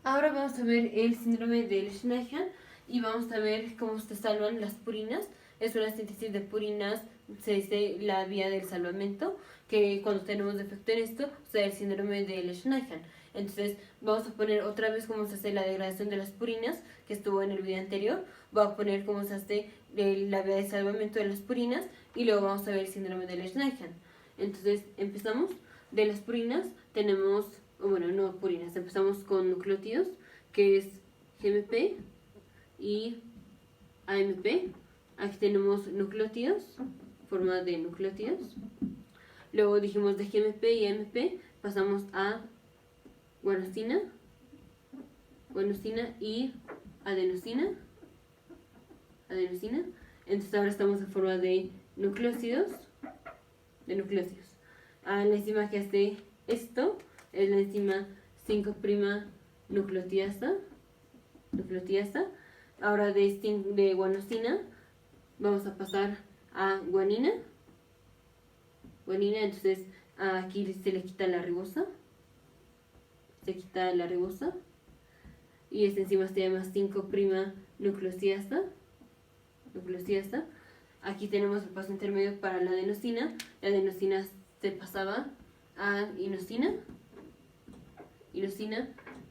Ahora vamos a ver el síndrome de Schneidman y vamos a ver cómo se salvan las purinas. Es una síntesis de purinas, se dice la vía del salvamento, que cuando tenemos defecto en esto, se da el síndrome de Schneidman. Entonces vamos a poner otra vez cómo se hace la degradación de las purinas, que estuvo en el video anterior. Voy a poner cómo se hace la vía de salvamento de las purinas y luego vamos a ver el síndrome de Schneidman. Entonces empezamos. De las purinas tenemos, bueno, no purinas, empezamos con nucleótidos, que es GMP y AMP. Aquí tenemos nucleótidos, forma de nucleótidos. Luego dijimos de GMP y AMP, pasamos a guanosina y adenosina. Entonces ahora estamos en forma de nucleósidos. La enzima que hace esto es la enzima 5' nucleotiasa. Ahora de guanosina vamos a pasar a guanina. Entonces aquí se le quita la ribosa. Y esta enzima se llama 5' nucleosiasa. Aquí tenemos el paso intermedio para la adenosina. La adenosina se pasaba a inosina.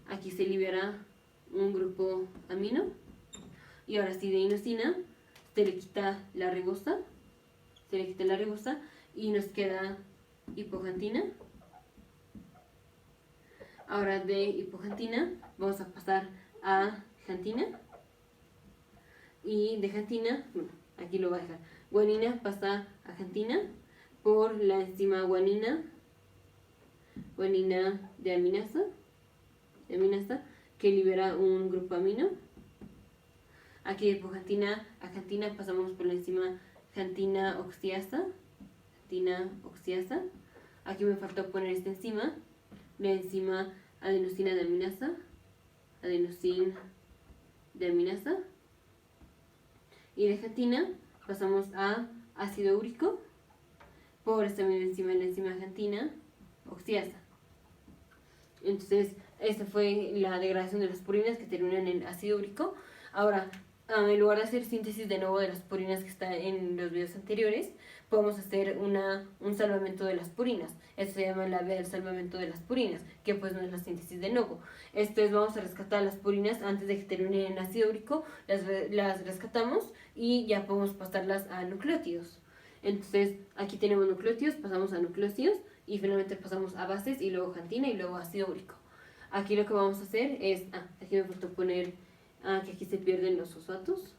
Aquí se libera un grupo amino. Y ahora sí, de inosina se le quita la ribosa. Y nos queda hipoxantina. Ahora de hipoxantina vamos a pasar a xantina. Y de xantina, bueno, aquí lo voy a dejar. Guanina pasa a xantina por la enzima guanina de aminasa, que libera un grupo amino. Aquí de hipoxantina a xantina pasamos por la enzima xantina oxiasa. Aquí me faltó poner esta enzima, la enzima adenosina de aminasa. Y de xantina pasamos a ácido úrico por esta misma enzima, la enzima xantina oxiasa. Entonces, esta fue la degradación de las purinas que terminan en ácido úrico. Ahora, en lugar de hacer síntesis de nuevo de las purinas que está en los videos anteriores, podemos hacer un salvamento de las purinas. Esto se llama la vía del salvamento de las purinas, que pues no es la síntesis de nuevo. Esto es, vamos a rescatar las purinas antes de que terminen en ácido úrico, las rescatamos y ya podemos pasarlas a nucleótidos. Entonces, aquí tenemos nucleótidos, pasamos a nucleósidos y finalmente pasamos a bases y luego xantina y luego ácido úrico. Aquí lo que vamos a hacer es, aquí me faltó poner que aquí se pierden los fosfatos.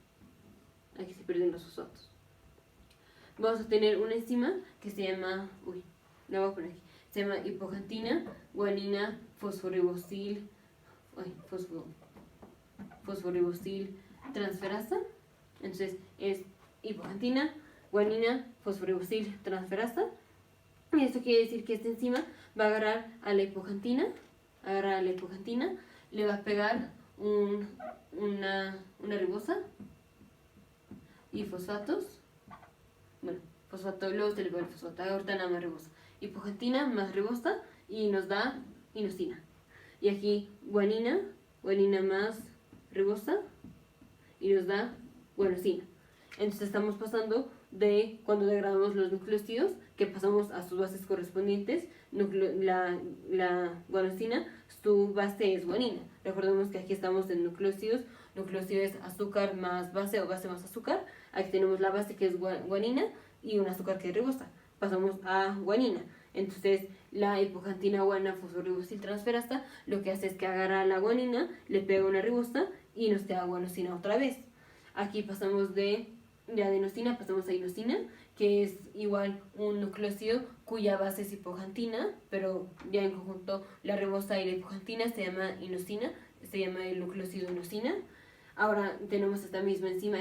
Vamos a tener una enzima que se llama, la voy a poner aquí, se llama hipoxantina guanina fosforibosil transferasa. Entonces es hipoxantina guanina fosforibosil transferasa. Y esto quiere decir que esta enzima va a agarrar a la hipoxantina, le va a pegar una ribosa y fosfatos. Bueno, fosfato, luego se le pone el fosfato, ahorita nada más ribosa. Hipoxantina más ribosa y nos da inosina. Y aquí guanina más ribosa y nos da guanosina. Entonces estamos pasando de cuando degradamos los nucleósidos, que pasamos a sus bases correspondientes. La guanosina, su base es guanina. Recordemos que aquí estamos en nucleósidos. Nucleósido es azúcar más base o base más azúcar. Aquí tenemos la base que es guanina y un azúcar que es ribosa. Pasamos a guanina. Entonces la hipoxantina guana fosforibosil transferasa lo que hace es que agarra la guanina, le pega una ribosa y nos queda guanosina otra vez. Aquí pasamos de adenosina, pasamos a inosina, que es igual un nucleósido cuya base es hipoxantina, pero ya en conjunto la ribosa y la hipoxantina se llama inosina, se llama el nucleósido inosina. Ahora tenemos esta misma enzima,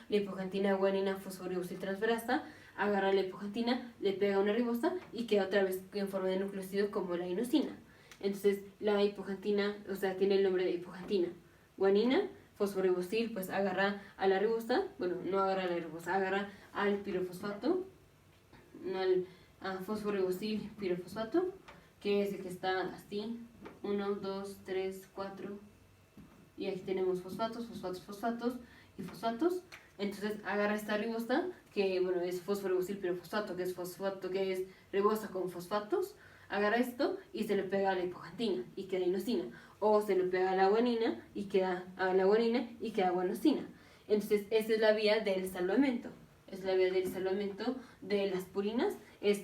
la hipoxantina guanina fosforibosil transferasa, agarra la hipoxantina, le pega una ribosa y queda otra vez en forma de nucleósido como la inosina. Entonces la hipoxantina, o sea, tiene el nombre de hipoxantina guanina fosforibosil, pues agarra a la ribosa, bueno, no agarra a la ribosa, agarra al pirofosfato, al fosforibosil pirofosfato, que es el que está así, 1, 2, 3, 4, y aquí tenemos fosfatos, fosfatos, fosfatos y fosfatos. Entonces agarra esta ribosa, que bueno, es fosforibosil pirofosfato, que es fosfato, que es ribosa con fosfatos, agarra esto y se le pega a la hipoxantina y queda inosina, o se le pega a la guanina y queda guanosina. Entonces esa es la vía del salvamento, es la vía del salvamento de las purinas, es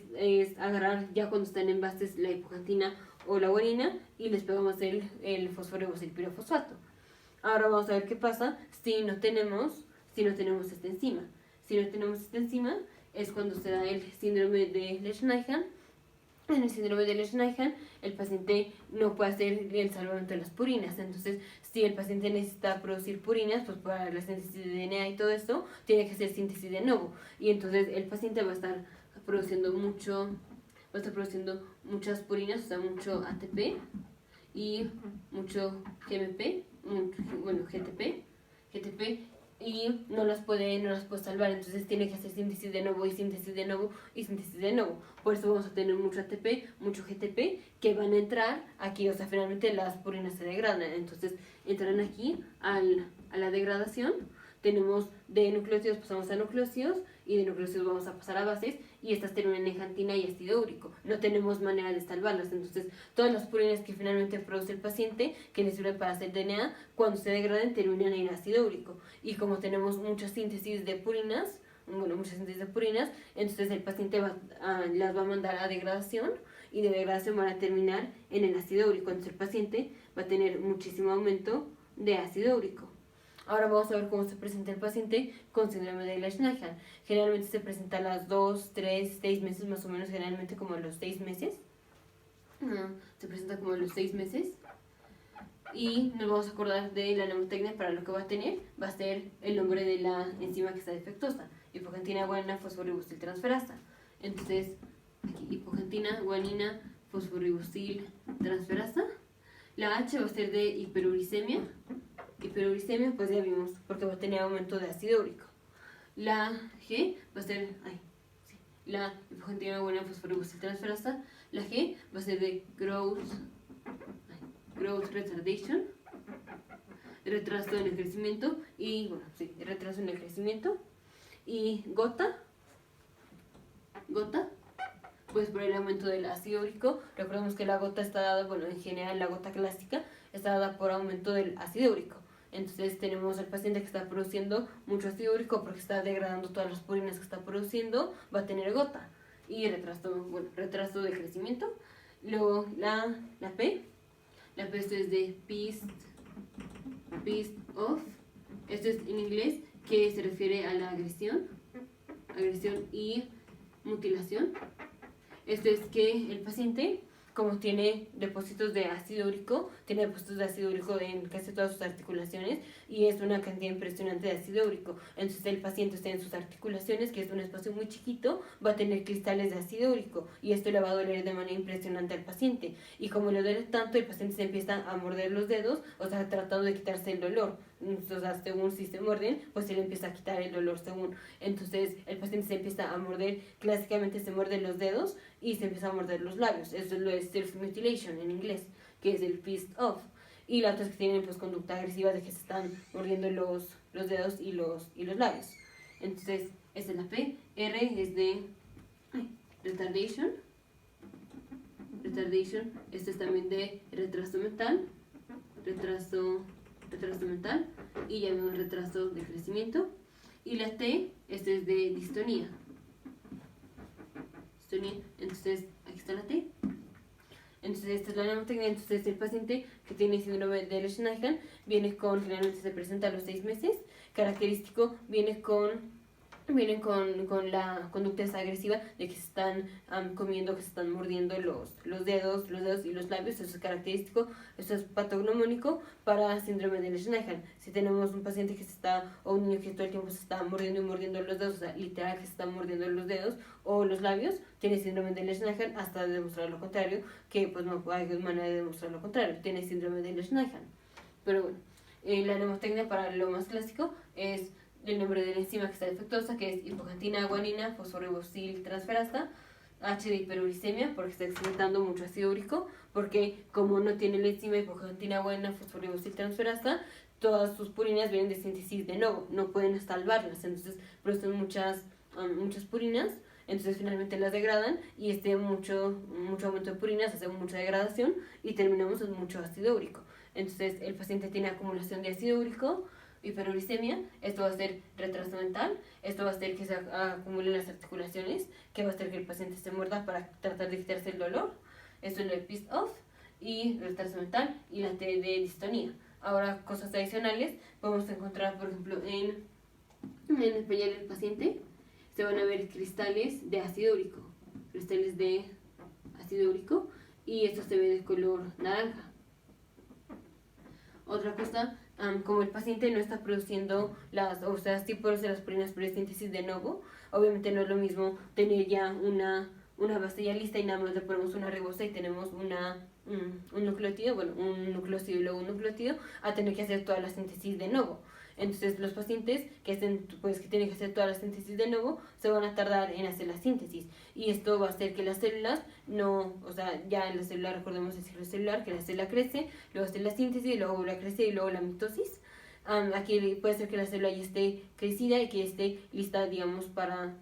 agarrar ya cuando están en bases la hipoxantina o la guanina y les pegamos el fosforibosil pirofosfato. Ahora vamos a ver qué pasa si no tenemos esta enzima. Si no tenemos esta enzima es cuando se da el síndrome de Lesch-Nyhan. En el síndrome de Lesch-Nyhan el paciente no puede hacer el salvamento de las purinas. Entonces, si el paciente necesita producir purinas, pues para la síntesis de DNA y todo esto, tiene que hacer síntesis de nuevo. Y entonces el paciente va a estar produciendo muchas purinas, o sea, mucho ATP y mucho GMP, GTP, y no las puede salvar, entonces tiene que hacer síntesis de nuevo y síntesis de nuevo y síntesis de nuevo. Por eso vamos a tener mucho ATP, mucho GTP que van a entrar aquí, o sea, finalmente las purinas se degradan, entonces entran aquí a la degradación. Tenemos de nucleósidos pasamos a nucleósidos y de nucleósidos vamos a pasar a bases y estas terminan en xantina y ácido úrico. No tenemos manera de salvarlas, entonces todas las purinas que finalmente produce el paciente que le sirven para hacer DNA, cuando se degraden terminan en ácido úrico. Y como tenemos mucha síntesis de purinas, entonces el paciente las va a mandar a degradación y de degradación van a terminar en el ácido úrico. Entonces el paciente va a tener muchísimo aumento de ácido úrico. Ahora vamos a ver cómo se presenta el paciente con síndrome de Lesch-Nyhan. Generalmente se presenta a las 2, 3, 6 meses, más o menos, generalmente como a los 6 meses. Se presenta como a los 6 meses. Y nos vamos a acordar de la mnemotecnia para lo que va a tener. Va a ser el nombre de la enzima que está defectuosa. Hipoxantina, guanina, fosforibosil transferasa. Entonces, aquí, hipoxantina, guanina, fosforibosil transferasa. La H va a ser de hiperuricemia. Hiperuricemia, pues ya vimos, porque va a tener aumento de ácido úrico. La G va a ser, la hipoxantina, guanina, fosforibosil transferasa. La G va a ser de growth retardation, retraso en el crecimiento, y bueno, retraso en el crecimiento. Y gota, pues por el aumento del ácido úrico. Recordemos que la gota está dada, bueno, en general la gota clásica está dada por aumento del ácido úrico. Entonces tenemos al paciente que está produciendo mucho ácido úrico porque está degradando todas las purinas que está produciendo, va a tener gota. Y retraso de crecimiento. Luego la P. La P esto es de pissed off. Esto es en inglés, que se refiere a la agresión y mutilación. Esto es que el paciente, como tiene depósitos de ácido úrico, tiene depósitos de ácido úrico en casi todas sus articulaciones y es una cantidad impresionante de ácido úrico. Entonces el paciente está en sus articulaciones, que es un espacio muy chiquito, va a tener cristales de ácido úrico y esto le va a doler de manera impresionante al paciente. Y como le duele tanto, el paciente se empieza a morder los dedos, o sea, tratando de quitarse el dolor. O sea, según si se muerden, pues se le empieza a quitar el dolor según. Entonces el paciente se empieza a morder, clásicamente se muerde los dedos y se empieza a morder los labios. Eso es self-mutilation en inglés, que es el pissed off. Y la otra es que tienen pues conducta agresiva de que se están mordiendo los dedos y los labios. Entonces, esta es la P. R es de retardation. Esto es también de retraso mental. Retraso mental. Y ya vemos retraso de crecimiento. Y la T, esto es de distonía. Entonces, aquí está la T. Entonces, esta es la mnemotecnia. Entonces, el paciente que tiene síndrome de Lesch-Nyhan generalmente se presenta a los 6 meses. Característico, viene con la conducta esa agresiva de que se están comiendo, que se están mordiendo los dedos y los labios. Eso es característico, eso es patognomónico para síndrome de Lesch-Nyhan. Si tenemos un paciente o un niño que todo el tiempo se está mordiendo y mordiendo los dedos, o sea, literal que se está mordiendo los dedos o los labios, tiene síndrome de Lesch-Nyhan, hasta demostrar lo contrario, que pues no hay manera de demostrar lo contrario, tiene síndrome de Lesch-Nyhan. Pero bueno, la mnemotecnia para lo más clásico es el nombre de la enzima que está defectuosa, que es hipoxantina, guanina, fosforibosil transferasa. H de hiperuricemia porque está excretando mucho ácido úrico, porque como no tiene la enzima hipoxantina buena fosforibosiltransferasa, todas sus purinas vienen de síntesis de novo, no pueden salvarlas, entonces producen muchas purinas, entonces finalmente las degradan y mucho aumento de purinas hace mucha degradación y terminamos en mucho ácido úrico. Entonces el paciente tiene acumulación de ácido úrico, hiperuricemia, esto va a ser retraso mental, esto va a hacer que se acumulen las articulaciones, que va a hacer que el paciente se muerda para tratar de quitarse el dolor, esto es lo de pissed off y retraso mental y la T de distonía. Ahora, cosas adicionales, podemos encontrar, por ejemplo, en el pañal del paciente, se van a ver cristales de ácido úrico, y esto se ve de color naranja. Otra cosa, como el paciente no está produciendo sí produce las purinas por síntesis de novo, obviamente no es lo mismo tener ya una base ya lista y nada más le ponemos una ribosa y tenemos un nucleótido, un nucleócido y luego un nucleótido, a tener que hacer toda la síntesis de novo. Entonces los pacientes que tienen que hacer toda la síntesis de novo se van a tardar en hacer la síntesis y esto va a hacer que las células ya en la célula, recordemos el ciclo celular, que la célula crece, luego hace la síntesis, luego vuelve a crecer y luego la mitosis. Aquí puede ser que la célula ya esté crecida y que esté lista, digamos, para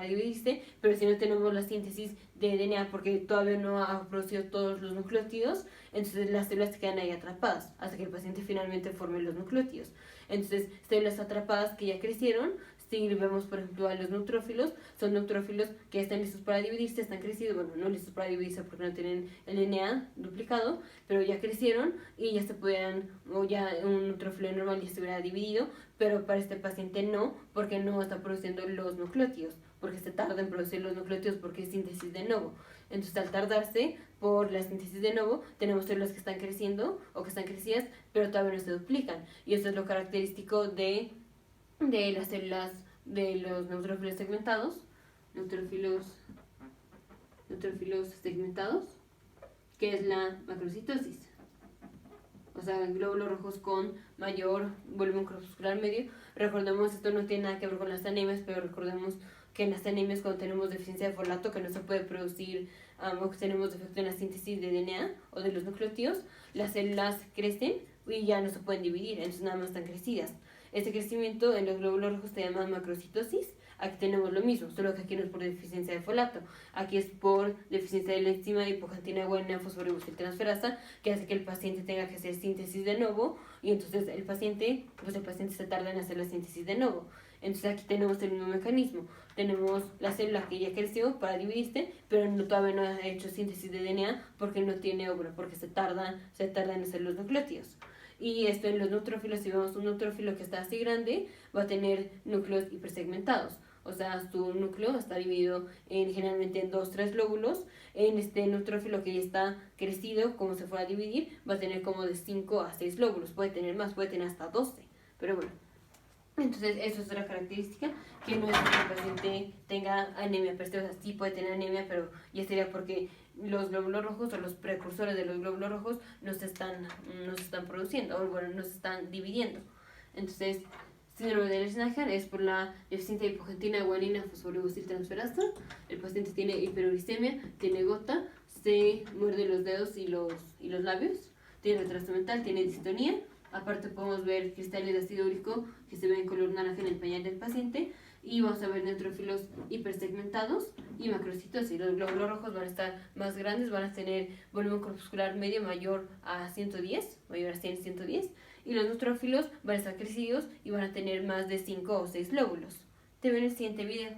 dividirse, pero si no tenemos la síntesis de DNA porque todavía no ha producido todos los nucleótidos, entonces las células se quedan ahí atrapadas hasta que el paciente finalmente forme los nucleótidos. Entonces, células atrapadas que ya crecieron, si vemos por ejemplo a los neutrófilos, son neutrófilos que están listos para dividirse, están crecidos, no listos para dividirse porque no tienen el DNA duplicado, pero ya crecieron y ya ya un neutrófilo normal ya se hubiera dividido, pero para este paciente no, porque no está produciendo los nucleótidos, porque se tarda en producir los nucleótidos porque es síntesis de novo. Entonces, al tardarse por la síntesis de novo, tenemos células que están creciendo o que están crecidas, pero todavía no se duplican. Y eso es lo característico de las células de los neutrófilos segmentados, que es la macrocitosis. O sea, glóbulos rojos con mayor volumen corpuscular medio. Recordemos, esto no tiene nada que ver con las anemias, pero recordemos que en las anemias, cuando tenemos deficiencia de folato, que no se puede producir o que tenemos defecto en la síntesis de DNA o de los nucleótidos, las células crecen y ya no se pueden dividir, entonces nada más están crecidas. Este crecimiento en los glóbulos rojos se llama macrocitosis. Aquí tenemos lo mismo, solo que aquí no es por deficiencia de folato, aquí es por deficiencia de la enzima hipoxantina buena fosforibosiltransferasa, que hace que el paciente tenga que hacer síntesis de novo, y entonces el paciente se tarda en hacer la síntesis de novo. Entonces aquí tenemos el mismo mecanismo, tenemos la célula que ya creció para dividirse, pero todavía no ha hecho síntesis de DNA porque no tiene óvulo, porque se tarda en hacer los nucleótidos. Y esto en los neutrófilos, si vemos un neutrófilo que está así grande, va a tener núcleos hipersegmentados. O sea, su núcleo está dividido generalmente en 2-3 lóbulos. En este neutrófilo que ya está crecido, como se fuera a dividir, va a tener como de 5 a 6 lóbulos. Puede tener más, puede tener hasta 12. Pero bueno, entonces eso es otra característica, que no es que el paciente tenga anemia, pero o sea, sí puede tener anemia, pero ya sería porque los glóbulos rojos o los precursores de los glóbulos rojos no se están produciendo, o bueno, no se están dividiendo. Entonces, síndrome de Lerner es por la deficiencia de hipoxantina guanina fosforibosiltransferasa. El paciente tiene hiperuricemia, tiene gota, se muerde los dedos y los labios, tiene retraso mental, tiene distonía. Aparte podemos ver cristales de ácido úrico que se ven en color naranja en el pañal del paciente, y vamos a ver neutrófilos hipersegmentados y macrocitosis. Los glóbulos rojos van a estar más grandes, van a tener volumen corpuscular medio mayor a 110, mayor a 110, y los neutrófilos van a estar crecidos y van a tener más de 5 o 6 lóbulos. Te veo en el siguiente video.